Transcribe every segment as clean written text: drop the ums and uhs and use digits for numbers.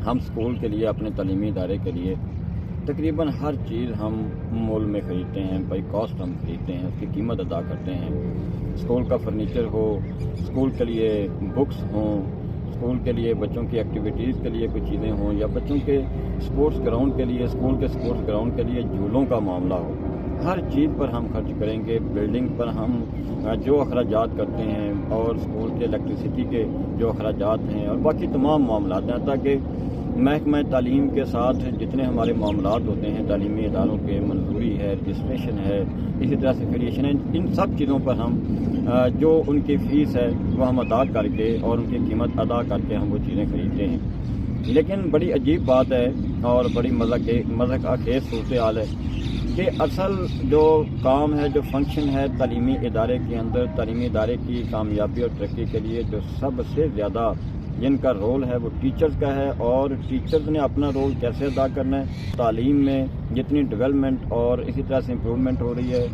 ہم اسکول کے لیے، اپنے تعلیمی ادارے کے لیے تقریباً ہر چیز ہم مول میں خریدتے ہیں، بائی کاسٹ ہم خریدتے ہیں، اس کی قیمت ادا کرتے ہیں۔ اسکول کا فرنیچر ہو، اسکول کے لیے بکس ہوں، اسکول کے لیے بچوں کی ایکٹیویٹیز کے لیے کچھ چیزیں ہوں، یا بچوں کے اسپورٹس گراؤنڈ کے لیے، اسکول کے اسپورٹس گراؤنڈ کے لیے جھولوں کا معاملہ ہو، ہر چیز پر ہم خرچ کریں گے۔ بلڈنگ پر ہم جو اخراجات کرتے ہیں، اور اسکول کے الیکٹریسٹی کے جو اخراجات ہیں، اور باقی تمام معاملات ہیں، تاکہ محکمہ تعلیم کے ساتھ جتنے ہمارے معاملات ہوتے ہیں، تعلیمی اداروں کے منظوری ہے، رجسٹریشن ہے، اسی طرح سے افیلیشن ہے، ان سب چیزوں پر ہم جو ان کی فیس ہے وہ ہم ادا کر کے اور ان کی قیمت ادا کر کے ہم وہ چیزیں خریدتے ہیں۔ لیکن بڑی عجیب بات ہے اور بڑی مذہق خیز صورتحال ہے کہ اصل جو کام ہے، جو فنکشن ہے تعلیمی ادارے کے اندر، تعلیمی ادارے کی کامیابی اور ترقی کے لیے جو سب سے زیادہ جن کا رول ہے وہ ٹیچرز کا ہے، اور ٹیچرز نے اپنا رول کیسے ادا کرنا ہے، تعلیم میں جتنی ڈیولپمنٹ اور اسی طرح سے امپرومنٹ ہو رہی ہے،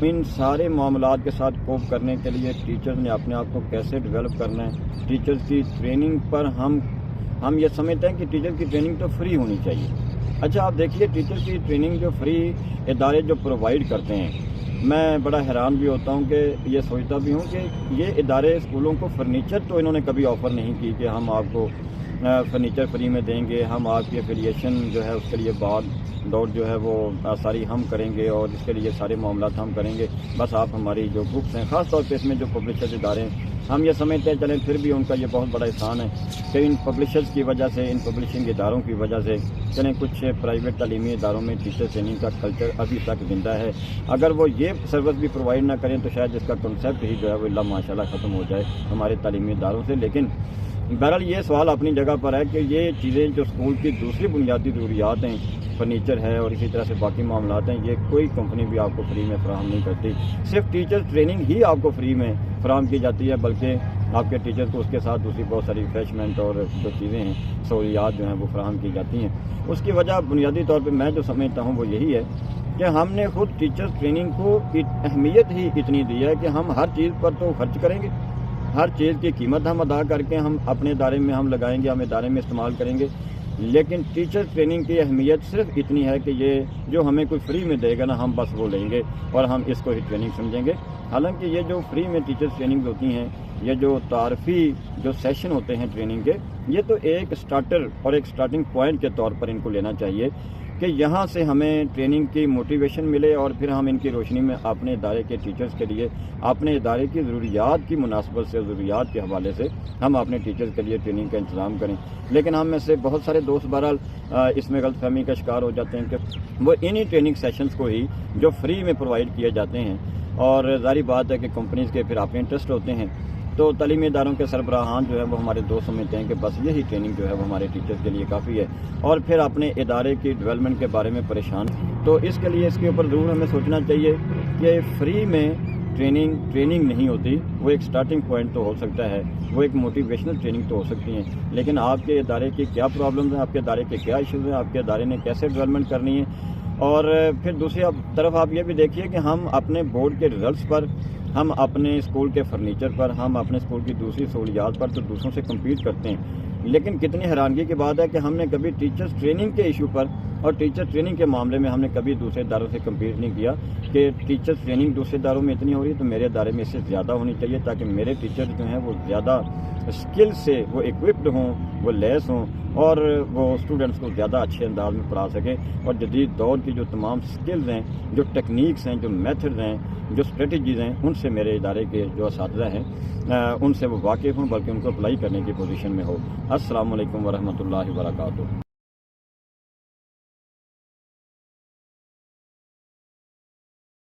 ان سارے معاملات کے ساتھ کوپ کرنے کے لیے ٹیچرز نے اپنے آپ کو کیسے ڈیولپ کرنا ہے۔ ٹیچرز کی ٹریننگ پر ہم یہ سمجھتے ہیں کہ ٹیچر کی ٹریننگ تو فری ہونی چاہیے۔ اچھا آپ دیکھیے، ٹیچر کی ٹریننگ جو فری ادارے جو پرووائڈ کرتے ہیں، میں بڑا حیران بھی ہوتا ہوں کہ یہ سوچتا بھی ہوں کہ یہ ادارے اسکولوں کو فرنیچر تو انہوں نے کبھی آفر نہیں کی کہ ہم آپ کو فرنیچر فری میں دیں گے، ہم آپ کی افیلیشن جو ہے اس کے لیے دوڑ جو ہے وہ ساری ہم کریں گے، اور اس کے لیے سارے معاملات ہم کریں گے، بس آپ ہماری جو بکس ہیں، خاص طور پہ اس میں جو پبلشرز ادارے ہیں، ہم یہ سمجھتے ہیں چلیں پھر بھی ان کا یہ بہت بڑا احسان ہے کہ ان پبلشرز کی وجہ سے، ان پبلشنگ اداروں کی وجہ سے چلیں کچھ پرائیویٹ تعلیمی اداروں میں ٹیچر ٹریننگ کا کلچر ابھی تک زندہ ہے۔ اگر وہ یہ سروس بھی پرووائڈ نہ کریں تو شاید اس کا کنسیپٹ ہی جو ہے وہ اللہ ماشاء اللہ ختم ہو جائے ہمارے تعلیمی اداروں سے۔ لیکن بہرحال یہ سوال اپنی جگہ پر ہے کہ یہ چیزیں جو اسکول کی دوسری بنیادی ضروریات ہیں، فرنیچر ہے اور اسی طرح سے باقی معاملات ہیں، یہ کوئی کمپنی بھی آپ کو فری میں فراہم نہیں کرتی۔ صرف ٹیچر ٹریننگ ہی آپ کو فری میں فراہم کی جاتی ہے، بلکہ آپ کے ٹیچر کو اس کے ساتھ دوسری بہت ساری ریفریشمنٹ اور جو چیزیں ہیں، سہولیات جو ہیں وہ فراہم کی جاتی ہیں۔ اس کی وجہ بنیادی طور پہ میں جو سمجھتا ہوں وہ یہی ہے کہ ہم نے خود ٹیچر ٹریننگ کو اہمیت ہی اتنی دی ہے کہ ہم ہر چیز پر تو خرچ کریں گے، ہر چیز کی قیمت ہم ادا کر کے ہم اپنے ادارے میں ہم لگائیں گے، ہم ادارے میں استعمال کریں گے، لیکن ٹیچر ٹریننگ کی اہمیت صرف اتنی ہے کہ یہ جو ہمیں کوئی فری میں دے گا نا، ہم بس وہ لیں گے اور ہم اس کو ہی ٹریننگ سمجھیں گے۔ حالانکہ یہ جو فری میں ٹیچر ٹریننگ ہوتی ہیں، یہ جو تعارفی جو سیشن ہوتے ہیں ٹریننگ کے، یہ تو ایک سٹارٹر اور ایک سٹارٹنگ پوائنٹ کے طور پر ان کو لینا چاہیے کہ یہاں سے ہمیں ٹریننگ کی موٹیویشن ملے، اور پھر ہم ان کی روشنی میں اپنے ادارے کے ٹیچرز کے لیے اپنے ادارے کی ضروریات کی مناسبت سے، ضروریات کے حوالے سے ہم اپنے ٹیچرز کے لیے ٹریننگ کا انتظام کریں۔ لیکن ہم میں سے بہت سارے دوست بہرحال اس میں غلط فہمی کا شکار ہو جاتے ہیں کہ وہ انہی ٹریننگ سیشنز کو ہی جو فری میں پرووائڈ کیے جاتے ہیں، اور ظاہری بات ہے کہ کمپنیز کے پھر اپنے انٹرسٹ ہوتے ہیں، تو تعلیمی اداروں کے سربراہان جو ہے وہ ہمارے دوست سمجھتے ہیں کہ بس یہی ٹریننگ جو ہے وہ ہمارے ٹیچرز کے لیے کافی ہے، اور پھر اپنے ادارے کی ڈیولپمنٹ کے بارے میں پریشان۔ تو اس کے لیے اس کے اوپر ضرور ہمیں سوچنا چاہیے کہ فری میں ٹریننگ نہیں ہوتی، وہ ایک سٹارٹنگ پوائنٹ تو ہو سکتا ہے، وہ ایک موٹیویشنل ٹریننگ تو ہو سکتی ہیں، لیکن آپ کے ادارے کی کیا پرابلمز ہیں، آپ کے ادارے کے کیا ایشوز ہیں، آپ کے ادارے نے کیسے ڈیولپمنٹ کرنی ہے، اور پھر دوسری طرف آپ یہ بھی دیکھیے کہ ہم اپنے بورڈ کے رزلٹس پر، ہم اپنے اسکول کے فرنیچر پر، ہم اپنے اسکول کی دوسری سہولیات پر تو دوسروں سے کمپیٹ کرتے ہیں، لیکن کتنی حیرانگی کی بات ہے کہ ہم نے کبھی ٹیچرز ٹریننگ کے ایشو پر اور ٹیچر ٹریننگ کے معاملے میں ہم نے کبھی دوسرے اداروں سے کمپیٹ نہیں کیا کہ ٹیچرز ٹریننگ دوسرے اداروں میں اتنی ہو رہی ہے تو میرے ادارے میں اس سے زیادہ ہونی چاہیے، تاکہ میرے ٹیچرز جو ہیں وہ زیادہ اسکل سے وہ ایکوپڈ ہوں، وہ لیس ہوں، اور وہ اسٹوڈنٹس کو زیادہ اچھے انداز میں پڑھا سکیں، اور جدید دور کی جو تمام اسکلز ہیں، جو ٹیکنیکس ہیں، جو میتھڈز ہیں، جو اسٹریٹجیز ہیں، ان سے میرے ادارے کے جو اساتذہ ہیں ان سے وہ واقف ہوں، بلکہ ان کو اپلائی کرنے کی پوزیشن میں ہو۔ السلام علیکم ورحمۃ اللہ وبرکاتہ۔